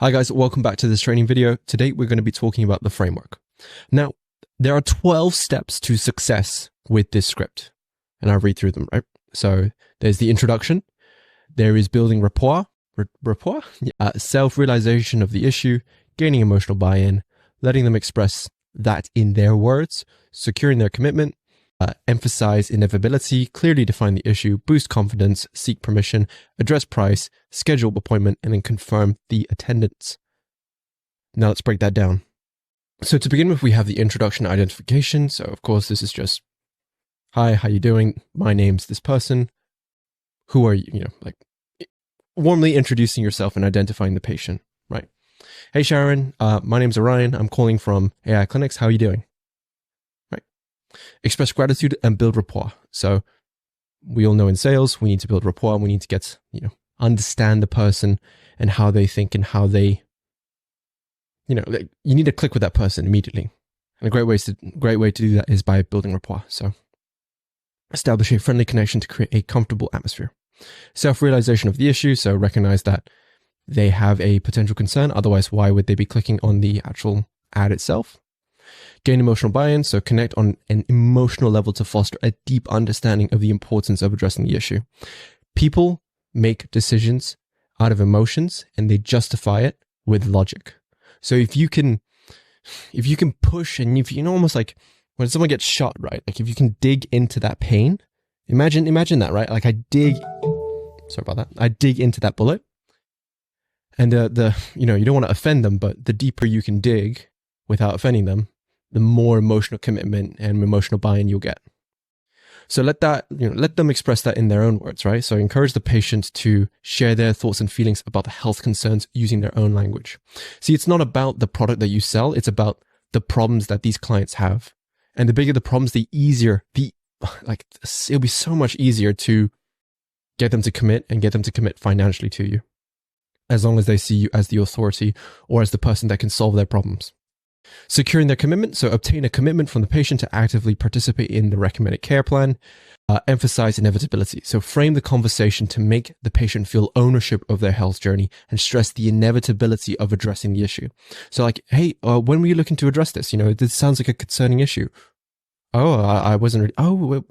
Hi guys, welcome back to this training video. Today we're going to be talking about the framework. Now, there are 12 steps to success with this script, and I'll read through them, right? So there's the introduction, there is building rapport, self-realization of the issue, gaining emotional buy-in, letting them express that in their words, securing their commitment, emphasize inevitability, clearly define the issue, boost confidence, seek permission, address price, schedule appointment, and then confirm the attendance. Now let's break that down. So to begin with, we have the introduction identification. So of course, this is just, hi, how you doing? My name's this person. Who are you? Like warmly introducing yourself and identifying the patient, right? Hey, Sharon, my name's Orion. I'm calling from AI Clinics. How are you doing? Express gratitude and build rapport. So we all know in sales, we need to build rapport. We need to get, understand the person and how they think and how they, you need to click with that person immediately. And a great way to do that is by building rapport. So establish a friendly connection to create a comfortable atmosphere. Self-realization of the issue. So recognize that they have a potential concern. Otherwise, why would they be clicking on the actual ad itself? Gain emotional buy-in, so connect on an emotional level to foster a deep understanding of the importance of addressing the issue. People make decisions out of emotions and they justify it with logic. So if you can push and if you know, almost like when someone gets shot, right? Like if you can dig into that pain, imagine that, right? Like I dig into that bullet and you don't want to offend them, but the deeper you can dig without offending them, the more emotional commitment and emotional buy-in you'll get. So let them express that in their own words, right? So encourage the patient to share their thoughts and feelings about the health concerns using their own language. See, it's not about the product that you sell. It's about the problems that these clients have. And the bigger the problems, the easier, it'll be so much easier to get them to commit and get them to commit financially to you, as long as they see you as the authority or as the person that can solve their problems. Securing their commitment, so obtain a commitment from the patient to actively participate in the recommended care plan. Emphasize inevitability, so frame the conversation to make the patient feel ownership of their health journey and stress the inevitability of addressing the issue. So like, hey, when were you looking to address this? This sounds like a concerning issue. Oh, I wasn't ready. Oh,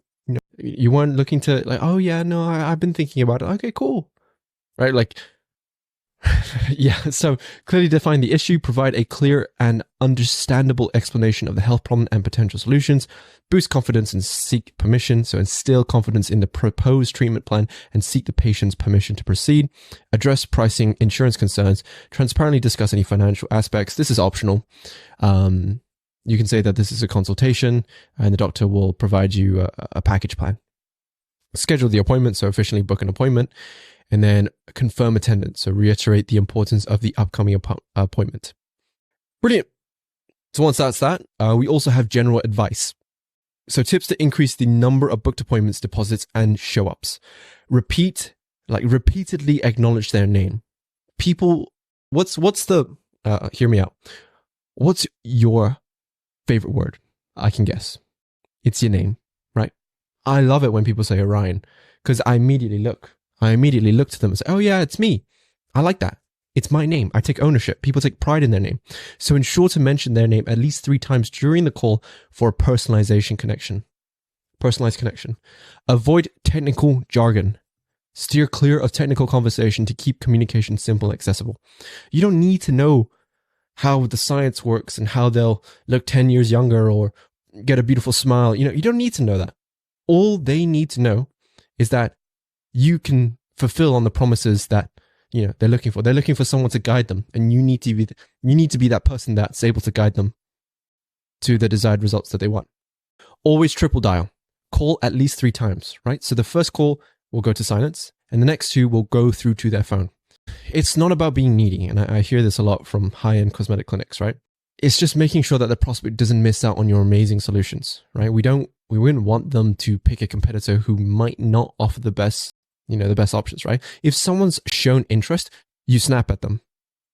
you weren't looking to oh yeah, no, I've been thinking about it. Okay, cool. Right? Like, yeah, so clearly define the issue, provide a clear and understandable explanation of the health problem and potential solutions, boost confidence and seek permission, so instill confidence in the proposed treatment plan and seek the patient's permission to proceed, address pricing, insurance concerns, transparently discuss any financial aspects. This is optional. You can say that this is a consultation and the doctor will provide you a package plan. Schedule the appointment, so officially book an appointment. And then confirm attendance. So reiterate the importance of the upcoming appointment. Brilliant. So once that's that, we also have general advice. So tips to increase the number of booked appointments, deposits, and show-ups. Repeatedly acknowledge their name. People, hear me out. What's your favorite word? I can guess. It's your name, right? I love it when people say Orion because I immediately look to them and say, oh yeah, it's me. I like that. It's my name. I take ownership. People take pride in their name. So ensure to mention their name at least 3 times during the call for a personalized connection. Avoid technical jargon. Steer clear of technical conversation to keep communication simple and accessible. You don't need to know how the science works and how they'll look 10 years younger or get a beautiful smile. You don't need to know that. All they need to know is that you can fulfill on the promises that they're looking for. They're looking for someone to guide them, and you need to be that person that's able to guide them to the desired results that they want. Always triple dial. Call at least 3 times, right? So the first call will go to silence, and the next 2 will go through to their phone. It's not about being needy, and I hear this a lot from high-end cosmetic clinics, right? It's just making sure that the prospect doesn't miss out on your amazing solutions, right? We wouldn't want them to pick a competitor who might not offer the best options, right? If someone's shown interest, you snap at them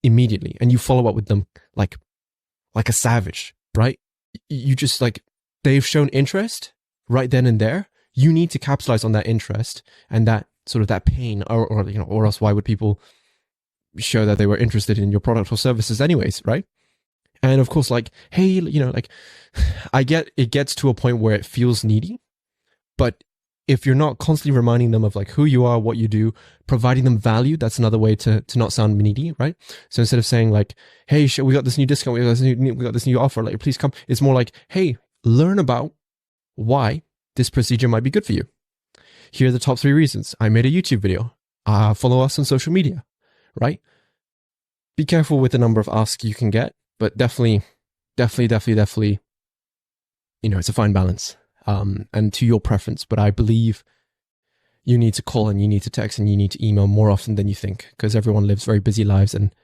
immediately and you follow up with them like a savage, right? You just they've shown interest right then and there. You need to capitalize on that interest and that sort of that pain or else why would people show that they were interested in your product or services anyways, right? And of course, like, hey, you know, like, I get it gets to a point where it feels needy, but if you're not constantly reminding them of like who you are, what you do, providing them value, that's another way to not sound needy, right? So instead of saying like, hey, we got this new discount, we got this new offer, like, please come. It's more like, hey, learn about why this procedure might be good for you. Here are the top 3 reasons. I made a YouTube video. Follow us on social media, right? Be careful with the number of asks you can get, but definitely, you know, it's a fine balance, and to your preference. But I believe you need to call and you need to text and you need to email more often than you think, because everyone lives very busy lives. And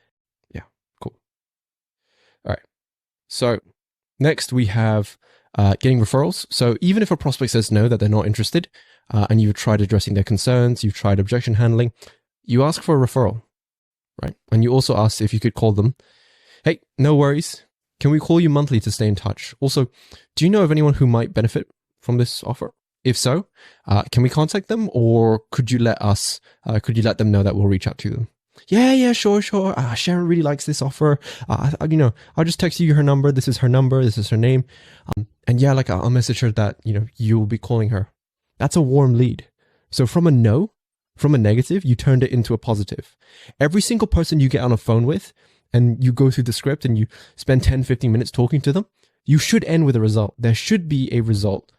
yeah, cool. All right. So next we have getting referrals. So even if a prospect says no, that they're not interested, and you've tried addressing their concerns, you've tried objection handling, you ask for a referral, right? And you also ask if you could call them. Hey, no worries. Can we call you monthly to stay in touch? Also, do you know of anyone who might benefit from this offer? If so, can we contact them, or could you let them know that we'll reach out to them? Yeah, sure. Sharon really likes this offer. You know, I'll just text you her number. This is her number. This is her name. And yeah, like I'll message her that, you know, you will be calling her. That's a warm lead. So from a no, from a negative, you turned it into a positive. Every single person you get on a phone with, and you go through the script and you spend 10, 15 minutes talking to them, you should end with a result. There should be a result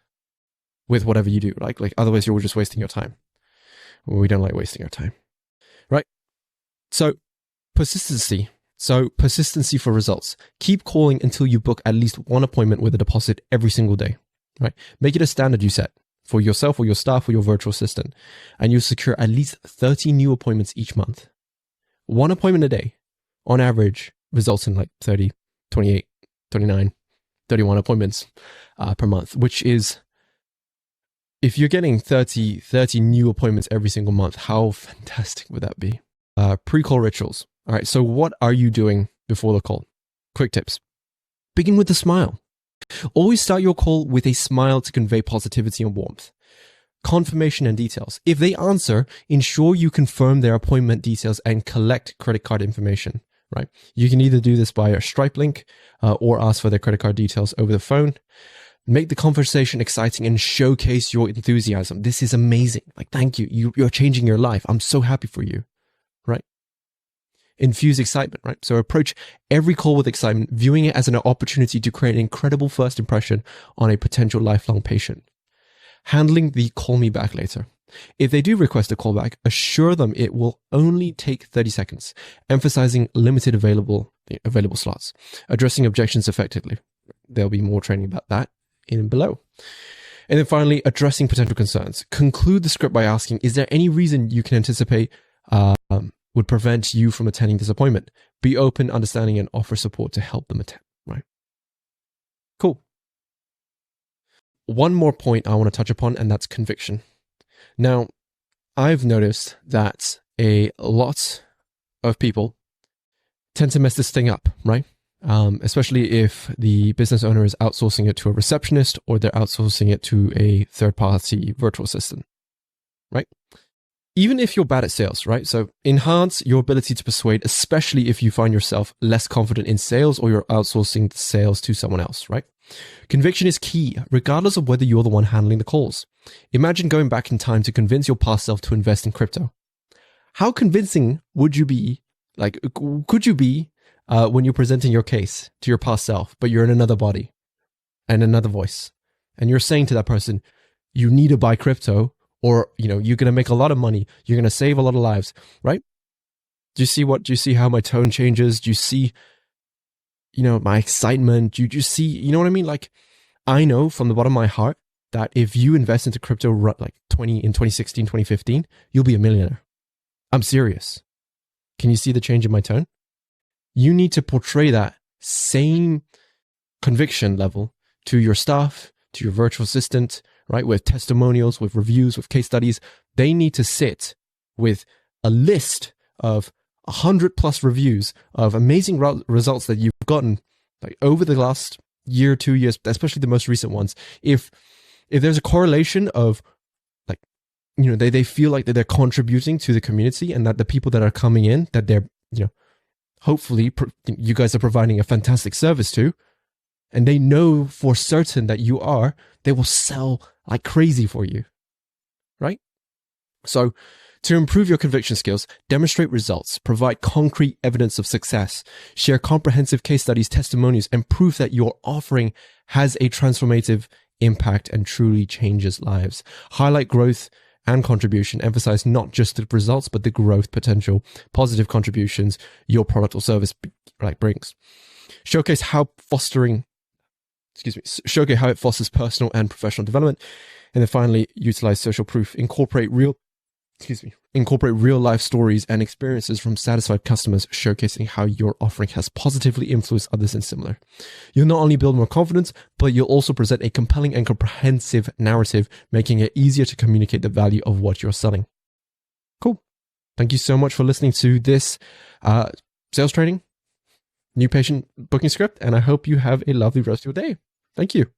with whatever you do. Like otherwise you're just wasting your time. Well, we don't like wasting our time, right? So persistency. So persistency for results. Keep calling until you book at least one appointment with a deposit every single day, right? Make it a standard you set for yourself or your staff or your virtual assistant, and you'll secure at least 30 new appointments each month. One appointment a day, on average, results in like 30, 28, 29, 31 appointments per month, which is, if you're getting 30 new appointments every single month, how fantastic would that be? Pre-call rituals. All right, so what are you doing before the call? Quick tips. Begin with a smile. Always start your call with a smile to convey positivity and warmth. Confirmation and details. If they answer, ensure you confirm their appointment details and collect credit card information, right? You can either do this by a Stripe link or ask for their credit card details over the phone. Make the conversation exciting and showcase your enthusiasm. This is amazing. Like, thank you. You're changing your life. I'm so happy for you, right? Infuse excitement, right? So approach every call with excitement, viewing it as an opportunity to create an incredible first impression on a potential lifelong patient. Handling the call me back later. If they do request a callback, assure them it will only take 30 seconds, emphasizing limited available slots. Addressing objections effectively. There'll be more training about that in below. And then finally, addressing potential concerns. Conclude the script by asking, is there any reason you can anticipate would prevent you from attending this appointment? Be open, understanding, and offer support to help them attend, right? Cool. One more point I want to touch upon, and that's conviction. Now, I've noticed that a lot of people tend to mess this thing up, right? Especially if the business owner is outsourcing it to a receptionist or they're outsourcing it to a third-party virtual assistant, right? Even if you're bad at sales, right? So enhance your ability to persuade, especially if you find yourself less confident in sales or you're outsourcing the sales to someone else, right? Conviction is key, regardless of whether you're the one handling the calls. Imagine going back in time to convince your past self to invest in crypto. How convincing would you be? Like, could you be when you're presenting your case to your past self, but you're in another body and another voice, and you're saying to that person, you need to buy crypto, or, you know, you're going to make a lot of money. You're going to save a lot of lives, right? Do you see how my tone changes? Do you see, you know, my excitement? Do you see, you know what I mean? Like, I know from the bottom of my heart that if you invest into crypto like in 2016, 2015, you'll be a millionaire. I'm serious. Can you see the change in my tone? You need to portray that same conviction level to your staff, to your virtual assistant, right? With testimonials, with reviews, with case studies. They need to sit with a list of 100+ reviews of amazing results that you've gotten like over the last year, 2 years, especially the most recent ones. If there's a correlation of, like, you know, they feel like that they're contributing to the community and that the people that are coming in, that they're hopefully you guys are providing a fantastic service to, and they know for certain that you are, they will sell like crazy for you, right? So to improve your conviction skills, demonstrate results, provide concrete evidence of success, share comprehensive case studies, testimonials, and proof that your offering has a transformative impact and truly changes lives. Highlight growth and contribution. Emphasize not just the results, but the growth potential, positive contributions your product or service brings. Showcase how it fosters personal and professional development. And then finally, utilize social proof. Incorporate real life stories and experiences from satisfied customers, showcasing how your offering has positively influenced others and similar. You'll not only build more confidence, but you'll also present a compelling and comprehensive narrative, making it easier to communicate the value of what you're selling. Cool. Thank you so much for listening to this sales training, new patient booking script, and I hope you have a lovely rest of your day. Thank you.